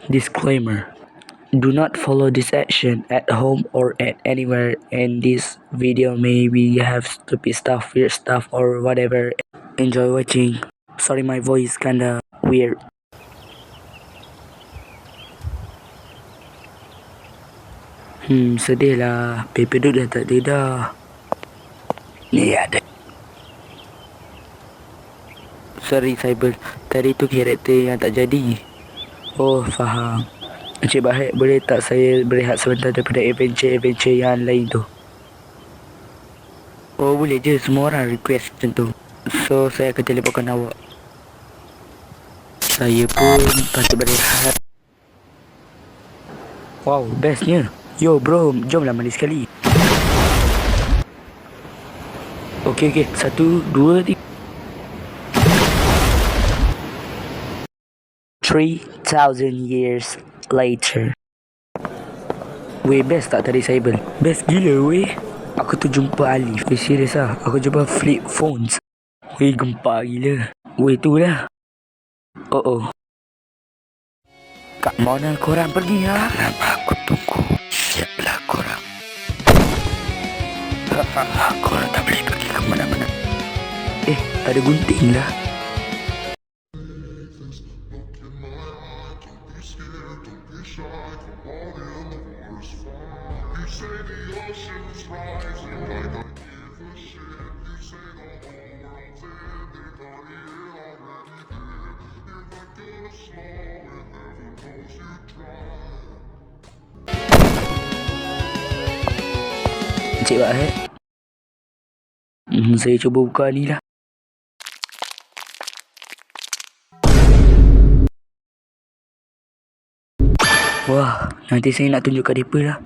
Disclaimer. Do not follow this action at home or at anywhere, and this video maybe have stupid stuff, weird stuff, or whatever. Enjoy watching. Sorry my voice kinda weird. Sedih lah. Paper duk dah tak ada dah. Ni ada. Sorry Cyber, tadi tu karakter yang tak jadi. Oh, faham. Encik Bahid, boleh tak saya berehat sebentar daripada adventure yang lain tu? Oh, boleh je. Semua orang request macam tu. So, saya akan teleportkan awak. Saya pun patut berehat. Wow, bestnya. Yo bro, jomlah mandi sekali. Okey. 1, 2, 3. 3,000 years later. Weh, best tak tadi Cyber? Best gila weh. Aku tu jumpa Alif. Weh, serius lah. Aku jumpa flip phones. Weh, gempak gila. Weh, tu lah. Oh. Kat mana korang pergi lah? Lama aku tunggu. Siaplah korang. Korang tak boleh pergi ke mana-mana. Ada gunting lah. Encik Bahid, saya cuba buka ni lah. Wah, nanti saya nak tunjuk kat mereka lah.